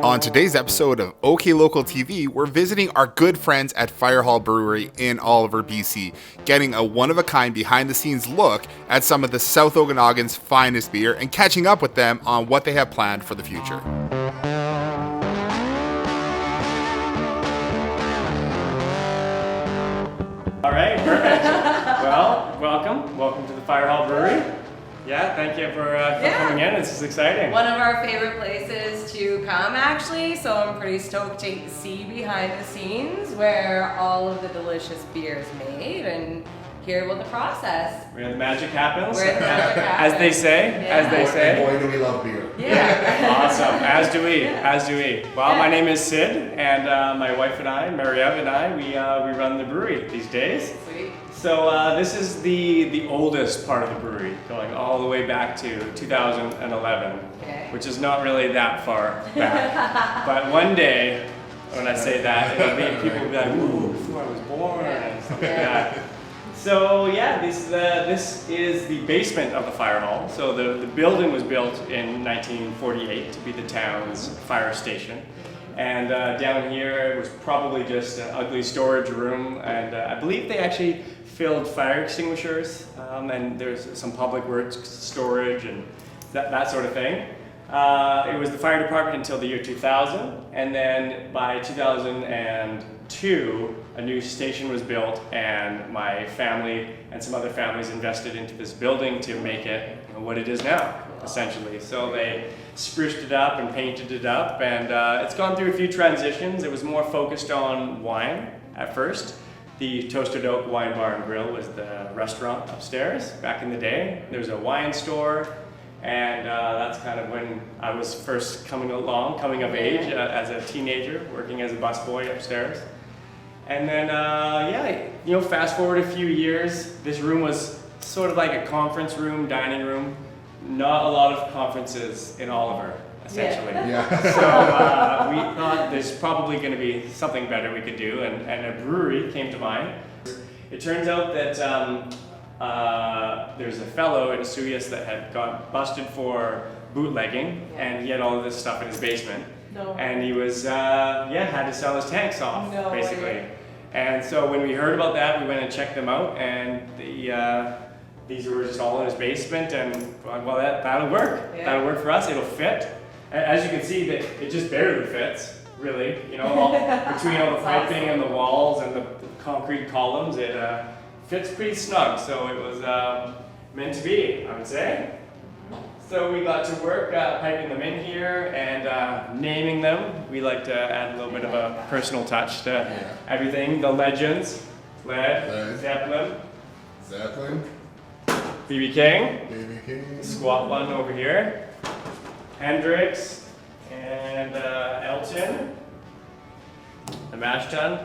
On today's episode of OK Local TV, we're visiting our good friends at Firehall Brewery in Oliver, BC, getting a one-of-a-kind behind-the-scenes look at some of the South Okanagan's finest beer and catching up with them on what they have planned for the future. All right, perfect. Well, welcome to the Firehall Brewery. Yeah, thank you for coming in. This is exciting. One of our favorite places to come, actually. So I'm pretty stoked to see behind the scenes where all of the delicious beer is made and hear about the process. Where the magic happens. As they say. Yeah. As they say. Boy, do we love beer. Yeah. Awesome. As do we. Yeah. As do we. Well, my name is Sid, and my wife and I, Mary-Ev and I, we run the brewery these days. Sweet. So this is the oldest part of the brewery, going all the way back to 2011, Okay. which is not really that far back. But one day, when I say that, people will be like, "Ooh, before I was born," and stuff like that. So yeah, this is the basement of the fire hall. So the building was built in 1948 to be the town's fire station. And down here it was probably just an ugly storage room, and I believe they actually filled fire extinguishers, and there's some public works storage and that sort of thing. It was the fire department until the year 2000, and then by 2002 a new station was built, and my family and some other families invested into this building to make it what it is now, essentially. So they spruced it up and painted it up, and it's gone through a few transitions. It was more focused on wine at first. The Toasted Oak Wine Bar and Grill was the restaurant upstairs back in the day. There was a wine store, and that's kind of when I was first coming of age as a teenager, working as a busboy upstairs. And then, fast forward a few years, this room was sort of like a conference room, dining room. Not a lot of conferences in Oliver, essentially. Yeah. So we thought there's probably going to be something better we could do, and a brewery came to mind. It turns out that there's a fellow in Suyas that had got busted for bootlegging, and he had all of this stuff in his basement. No. And he was, had to sell his tanks off, No basically. way. And so when we heard about that, we went and checked them out, and these were just all in his basement, and well, that'll work. Yeah. That'll work for us. It'll fit. As you can see, that it just barely fits, really. Between all the piping and the walls and the concrete columns, it fits pretty snug. So it was meant to be, I would say. So we got to work piping them in here and naming them. We like to add a little bit of a personal touch to everything. The legends, Led, Zeppelin, BB King, squat one over here, Hendrix, and Elton, the Mashtun.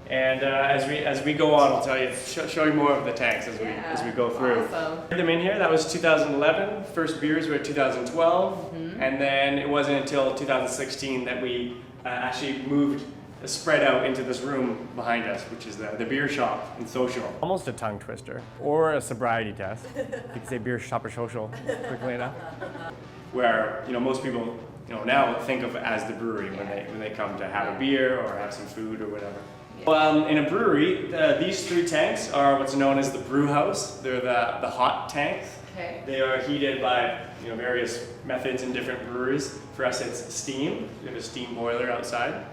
And as we go on, I'll tell you, show you more of the tanks as we go through. Awesome. Put them in here. That was 2011. First beers were 2012, and then it wasn't until 2016 that we actually spread out into this room behind us, which is the beer shop and social. Almost a tongue twister or a sobriety test. You can say beer shop or social quickly enough. Where most people now think of as the brewery when they come to have a beer or have some food or whatever. In a brewery, these three tanks are what's known as the Brew House. They're the hot tanks. Okay. They are heated by various methods in different breweries. For us, it's steam. We have a steam boiler outside.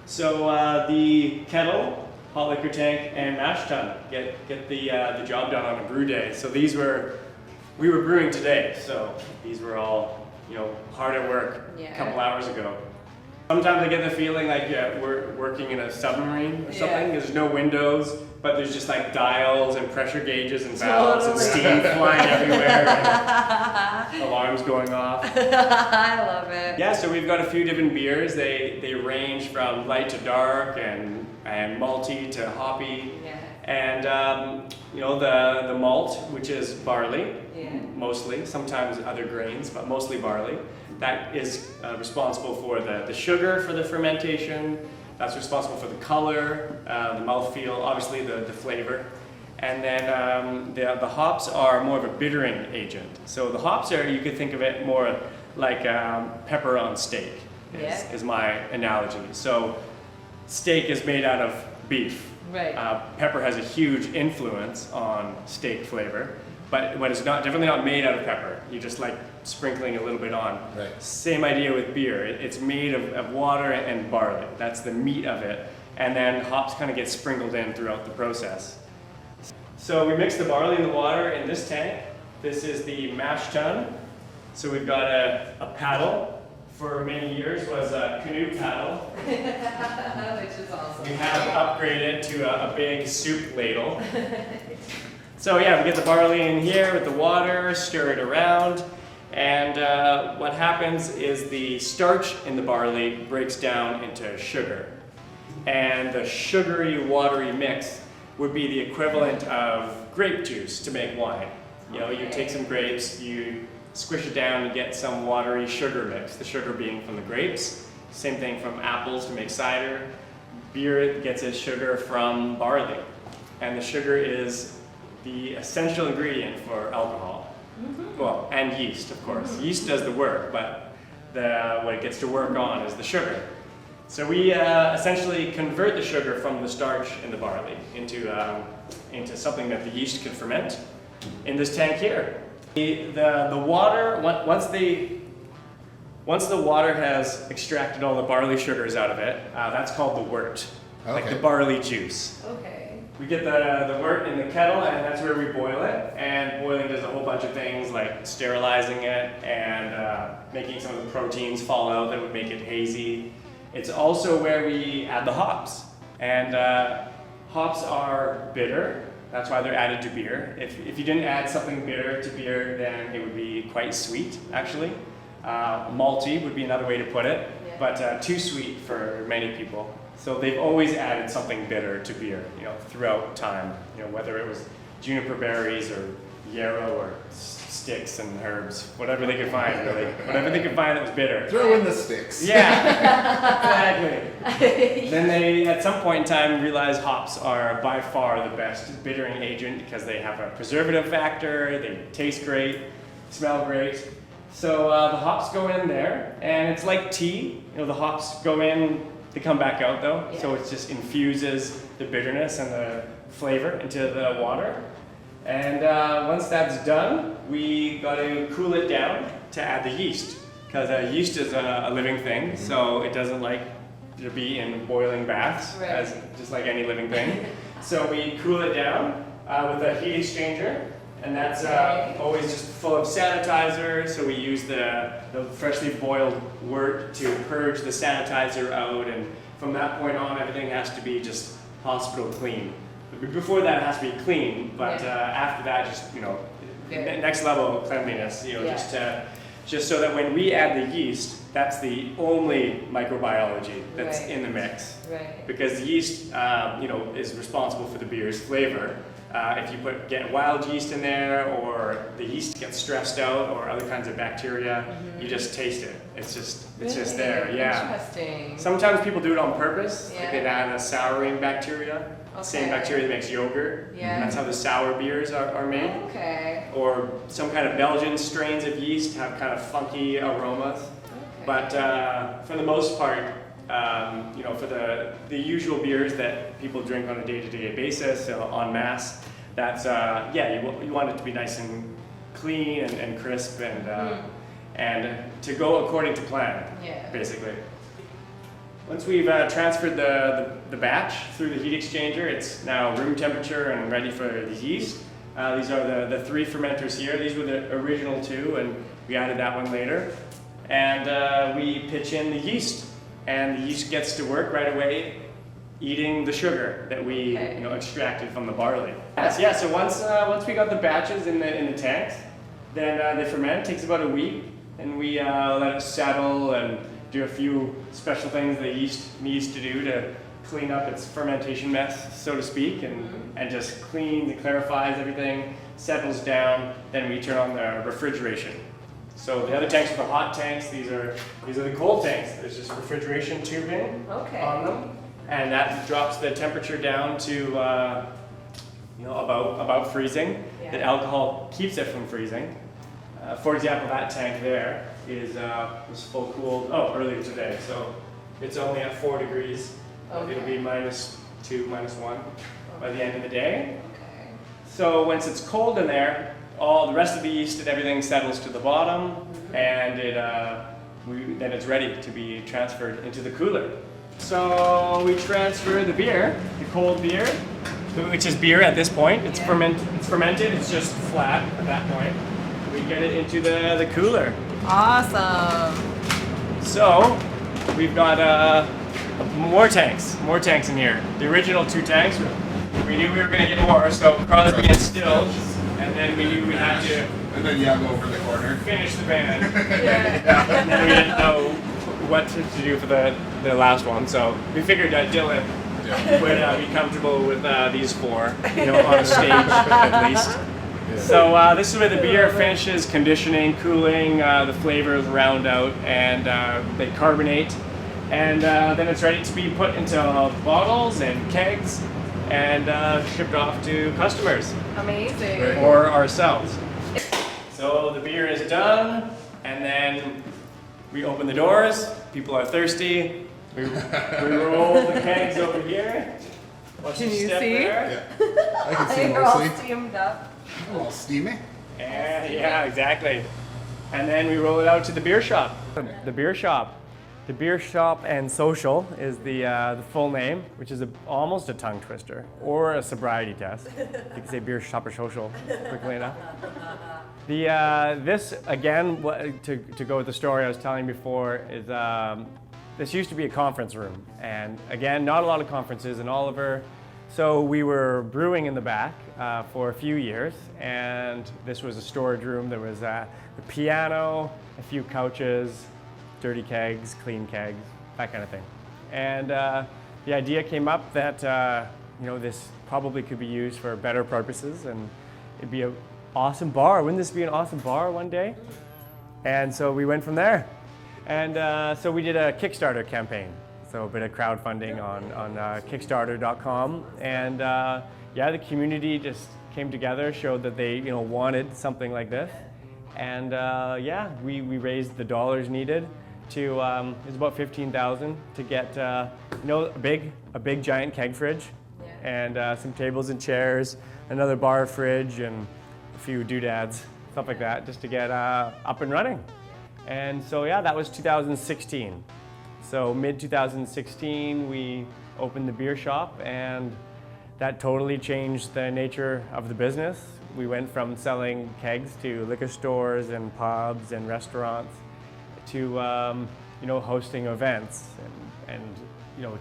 So the Kettle, hot liquor tank, and Mashtun get the job done on a brew day. So we were brewing today. So these were all hard at work a couple hours ago. Sometimes I get the feeling like we're working in a submarine or something. There's no windows, but there's just like dials and pressure gauges and valves and steam flying everywhere and alarms going off. I love it. Yeah, so we've got a few different beers. They range from light to dark and malty to hoppy. Yeah. And the malt, which is barley, mostly, sometimes other grains, but mostly barley. That is responsible for the sugar for the fermentation. That's responsible for the color, the mouthfeel, obviously the flavor. And then the hops are more of a bittering agent. So the hops you could think of it more like pepper on steak. is my analogy. So steak is made out of beef. Right. Pepper has a huge influence on steak flavor, but when it's definitely not made out of pepper. You just like sprinkling a little bit on. Right. Same idea with beer. It's made of water and barley. That's the meat of it. And then hops kind of get sprinkled in throughout the process. So we mix the barley and the water in this tank. This is the Mashtun. So we've got a paddle. For many years was a canoe paddle. Which is awesome. We have upgraded to a big soup ladle. So yeah, we get the barley in here with the water, stir it around, and what happens is the starch in the barley breaks down into sugar. And the sugary, watery mix would be the equivalent of grape juice to make wine. You know, you take some grapes, you squish it down, you get some watery sugar mix, the sugar being from the grapes. Same thing from apples to make cider. Beer gets its sugar from barley. And the sugar is the essential ingredient for alcohol. Well, and yeast, of course. Yeast does the work, but what it gets to work on is the sugar. So we essentially convert the sugar from the starch in the barley into something that the yeast can ferment in this tank here. The water, once the water has extracted all the barley sugars out of it, that's called the wort, like the barley juice. Okay. We get the wort in the kettle, and that's where we boil it. And boiling does a whole bunch of things like sterilizing it and making some of the proteins fall out that would make it hazy. It's also where we add the hops. And hops are bitter. That's why they're added to beer. If you didn't add something bitter to beer, then it would be quite sweet, actually. Malty would be another way to put it, but too sweet for many people. So they've always added something bitter to beer, you know, throughout time. You know, whether it was juniper berries or yarrow or sticks and herbs, whatever they could find, really. Whatever they could find that was bitter. Throw in the sticks. Yeah, exactly. Then they, at some point in time, realized hops are by far the best bittering agent because they have a preservative factor, they taste great, smell great. So the hops go in there, and it's like tea. You know, the hops go in, they come back out though, so it just infuses the bitterness and the flavor into the water. And once that's done, we got to cool it down to add the yeast, because yeast is a living thing, so it doesn't like to be in boiling baths, as just like any living thing. So we cool it down with a heat exchanger, and that's always just full of sanitizer. So we use the freshly boiled wort to purge the sanitizer out, and from that point on, everything has to be just hospital clean. Before that, it has to be clean, but after that, just, you know, next level of cleanliness, you know, just so that when we add the yeast, that's the only microbiology that's in the mix. Right. Because the yeast, you know, is responsible for the beer's flavor. If you get wild yeast in there, or the yeast gets stressed out, or other kinds of bacteria, you just taste it. It's just there. Yeah. Interesting. Sometimes people do it on purpose. Like they add a souring bacteria. Same bacteria that makes yogurt. That's how the sour beers are made. Or some kind of Belgian strains of yeast have kind of funky aromas. But for the most part, you know, for the usual beers that people drink on a day-to-day basis, en masse, that's you want it to be nice and clean and crisp and to go according to plan, basically. Once we've transferred the batch through the heat exchanger, it's now room temperature and ready for the yeast. These are the three fermenters here. These were the original two, and we added that one later. And we pitch in the yeast, and the yeast gets to work right away, eating the sugar that we extracted from the barley. So once we got the batches in the tanks, then they ferment. It takes about a week, and we let it settle and do a few special things the yeast needs to do to clean up its fermentation mess, so to speak, and just cleans and clarifies everything, settles down. Then we turn on the refrigeration. So the other tanks are the hot tanks. These are the cold tanks. There's just refrigeration tubing on them, and that drops the temperature down to about freezing. The alcohol keeps it from freezing. For example, that tank there was full cooled earlier today, so it's only at 4 degrees. Okay. It'll be -2, -1 by the end of the day. Okay. So once it's cold in there, all the rest of the yeast and everything settles to the bottom, and then it's ready to be transferred into the cooler. So we transfer the beer, the cold beer, which is beer at this point. It's fermented. It's just flat at that point. We get it into the cooler. Awesome. So we've got more tanks in here. The original 2 tanks. We knew we were going to get more, so Carlos began still, and then we knew we had to. And then go over the corner. Finish the band. Yeah. And then we didn't know what to do for the last one, so we figured that Dylan would be comfortable with these 4, on a stage at least. Yeah. So this is where the beer finishes conditioning, cooling, the flavors round out, and they carbonate, and then it's ready to be put into bottles and kegs and shipped off to customers Amazing. or ourselves. So the beer is done, and then we open the doors. People are thirsty. We roll the kegs over here. Watch Can the you step see? there. I can see They're all mostly. steamed up. All steamy. Yeah, exactly. And then we roll it out to the beer shop. The beer shop. The Beer Shop and Social is the full name, which is almost a tongue twister or a sobriety test. You can say Beer Shop or Social quickly enough. This again, to go with the story I was telling before, is this used to be a conference room, and again, not a lot of conferences in Oliver. So we were brewing in the back for a few years, and this was a storage room. There was the piano, a few couches, dirty kegs, clean kegs, that kind of thing. And the idea came up that this probably could be used for better purposes, and it'd be an awesome bar. Wouldn't this be an awesome bar one day? And so we went from there. And so we did a Kickstarter campaign. So a bit of crowdfunding on Kickstarter.com. And the community just came together, showed that they wanted something like this. And we raised the dollars needed to, it was about $15,000 to get a big giant keg fridge, and some tables and chairs, another bar fridge, and a few doodads, stuff like that, just to get up and running. And so that was 2016. So mid 2016 we opened the beer shop, and that totally changed the nature of the business. We went from selling kegs to liquor stores and pubs and restaurants to hosting events and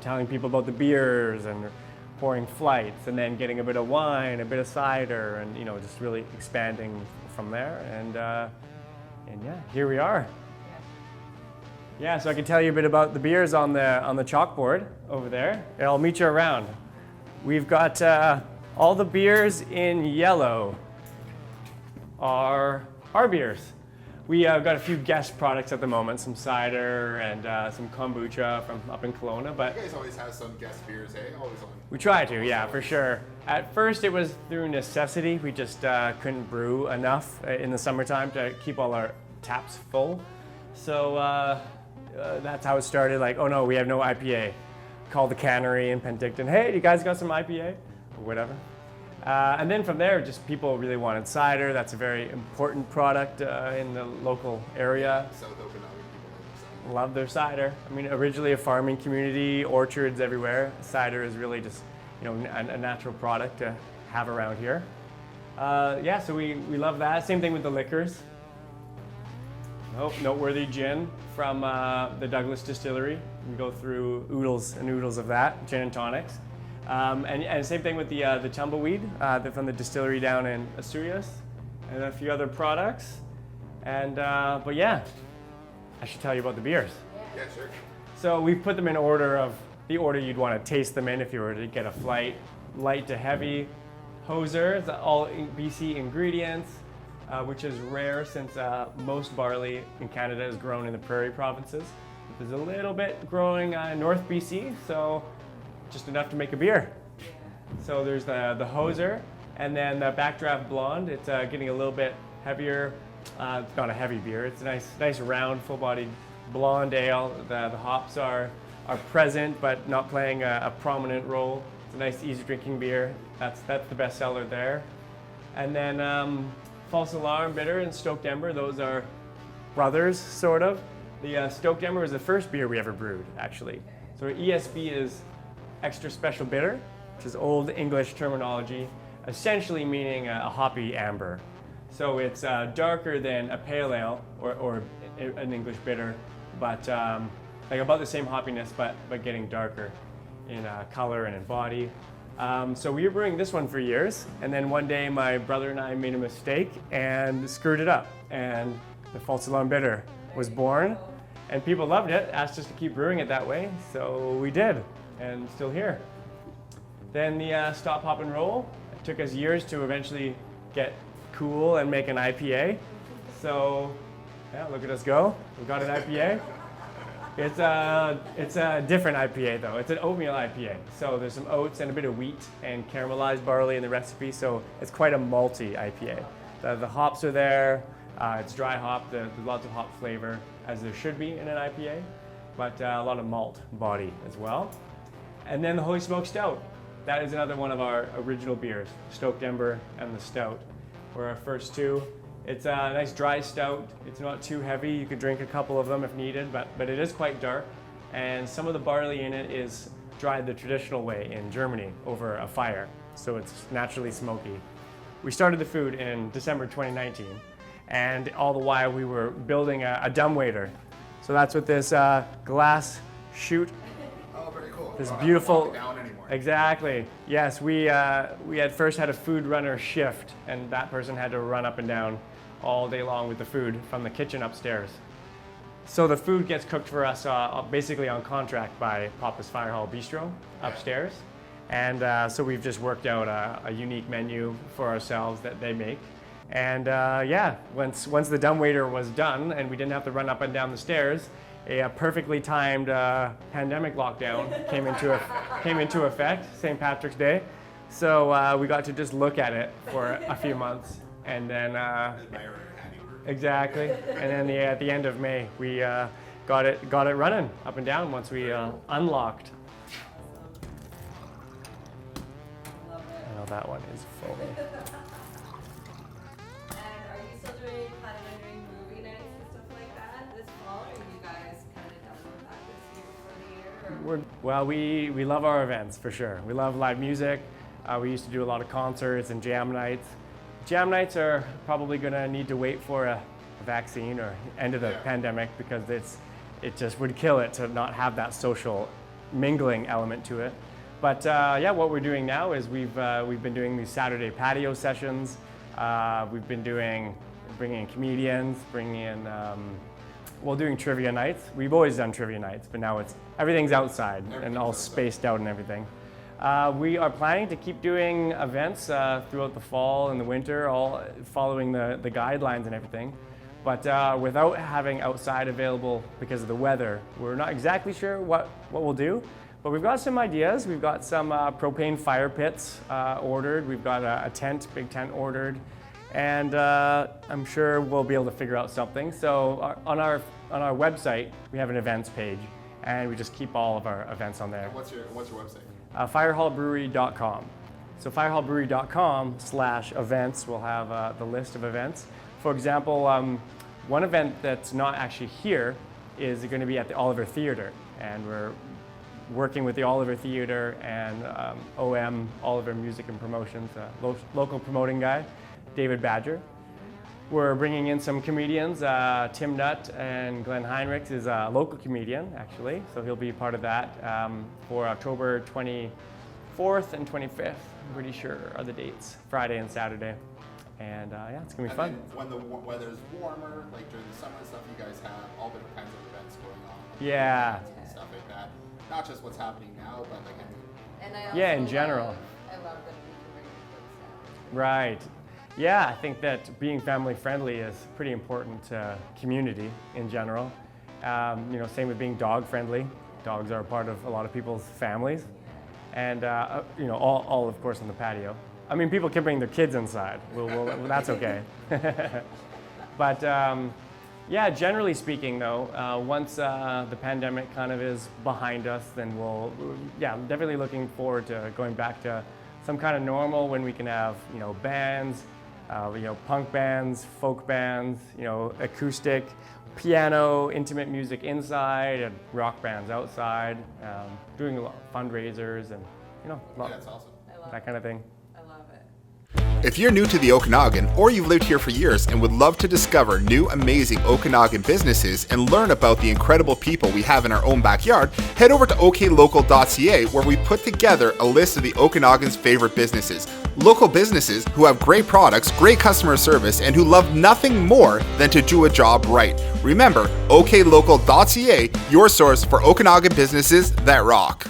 telling people about the beers and pouring flights, and then getting a bit of wine, a bit of cider, and just really expanding from there. And here we are. Yeah, so I can tell you a bit about the beers on the chalkboard over there. And I'll meet you around. We've got all the beers in yellow are our beers. We have got a few guest products at the moment, some cider and some kombucha from up in Kelowna. But You guys always have some guest beers, hey? Always on. we try to, yeah, for sure. At first it was through necessity. We just couldn't brew enough in the summertime to keep all our taps full. So that's how it started. Like, oh no, we have no IPA. Call the cannery in Penticton. Hey, you guys got some IPA? Or whatever. And then from there, just people really wanted cider. That's a very important product in the local area. South Okanagan people Love their cider. I mean, originally a farming community, orchards everywhere. Cider is really just, a natural product to have around here. So we love that. Same thing with the liquors. Noteworthy gin from the Douglas Distillery. We go through oodles and oodles of that, gin and tonics. And same thing with the tumbleweed from the distillery down in Asturias, and a few other products. And but yeah, I should tell you about the beers. Yeah, sure. So we've put them in order of the order you'd want to taste them in if you were to get a flight, light to heavy. Hoser, it's all BC ingredients, which is rare since most barley in Canada is grown in the prairie provinces. There's a little bit growing in North BC, so just enough to make a beer. So there's the Hoser, and then the Backdraft Blonde. It's getting a little bit heavier It's not a heavy beer. It's a nice round, full-bodied blonde ale. The hops are present, but not playing a prominent role. It's a nice, easy drinking beer. That's the best seller there. And then False Alarm Bitter and Stoked Ember, those are brothers, sort of. The Stoked Ember was the first beer we ever brewed, actually. So ESB is extra special bitter, which is old English terminology, essentially meaning a hoppy amber. So it's darker than a pale ale or an English bitter, but like about the same hoppiness, but getting darker in color and in body. So we were brewing this one for years, and then one day my brother and I made a mistake and screwed it up, and the False Alarm Bitter was born, and people loved it, asked us to keep brewing it that way, so we did, and still here. Then the Stop, Hop, and Roll. It took us years to eventually get cool and make an IPA. So, yeah, look at us go. We got an IPA. It's a different IPA though. It's an oatmeal IPA. So there's some oats and a bit of wheat and caramelized barley in the recipe. So it's quite a malty IPA. The hops are there. It's dry hop. There's lots of hop flavor, as there should be in an IPA, but a lot of malt body as well. And then the Holy Smoke Stout. That is another one of our original beers. Stoked Ember and the Stout were our first two. It's a nice dry stout. It's not too heavy. You could drink a couple of them if needed, but it is quite dark. And some of the barley in it is dried the traditional way in Germany over a fire, so it's naturally smoky. We started the food in December 2019, and all the while we were building a dumbwaiter. So that's what this glass chute. Oh, very cool. This beautiful. Not down anymore. Exactly. Yes, we had first had a food runner shift, and that person had to run up and down all day long with the food from the kitchen upstairs. So the food gets cooked for us basically on contract by Papa's Firehall Bistro upstairs. And so we've just worked out a unique menu for ourselves that they make. And yeah, once the dumbwaiter was done and we didn't have to run up and down the stairs, a perfectly timed pandemic lockdown came into effect, St. Patrick's Day. So we got to just look at it for a few months, and then exactly, and then at the end of May we got it running up and down once we unlocked. I know that one is full. Well, we love our events for sure. We love live music. We used to do a lot of concerts and jam nights. Jam nights are probably going to need to wait for a vaccine or end of the pandemic, because it just would kill it to not have that social mingling element to it. But yeah, what we're doing now is we've been doing these Saturday patio sessions. We've been bringing in comedians, doing trivia nights. We've always done trivia nights, but now everything's outside and all spaced out and everything. We are planning to keep doing events throughout the fall and the winter, all following the guidelines and everything. But without having outside available because of the weather, we're not exactly sure what we'll do. But we've got some ideas. We've got some propane fire pits ordered. We've got a big tent ordered. And I'm sure we'll be able to figure out something. So on our website, we have an events page, and we just keep all of our events on there. What's your website? Firehallbrewery.com. So firehallbrewery.com/events will have the list of events. For example, one event that's not actually here is going to be at the Oliver Theatre, and we're working with the Oliver Theatre and OM, Oliver Music and Promotions, local promoting guy, David Badger. We're bringing in some comedians. Tim Nutt and Glenn Heinrichs is a local comedian, actually, so he'll be part of that for October 24th and 25th. I'm pretty sure are the dates, Friday and Saturday. And yeah, it's gonna be fun. When the weather's warmer, like during the summer and stuff, you guys have all different kinds of events going on. Yeah. And stuff like that. Not just what's happening now, but like yeah, in general. I love that we can bring the Right. Yeah, I think that being family friendly is pretty important to community in general. Same with being dog friendly. Dogs are a part of a lot of people's families. And, all of course on the patio. I mean, people can bring their kids inside. That's okay. But yeah, generally speaking though, once the pandemic kind of is behind us, then I'm definitely looking forward to going back to some kind of normal when we can have, bands, punk bands, folk bands, acoustic, piano, intimate music inside, and rock bands outside, doing a lot of fundraisers and, That's awesome. that kind of thing. I love it. If you're new to the Okanagan, or you've lived here for years and would love to discover new amazing Okanagan businesses and learn about the incredible people we have in our own backyard, head over to oklocal.ca, where we put together a list of the Okanagan's favorite businesses. Local businesses who have great products, great customer service, and who love nothing more than to do a job right. Remember, oklocal.ca, your source for Okanagan businesses that rock.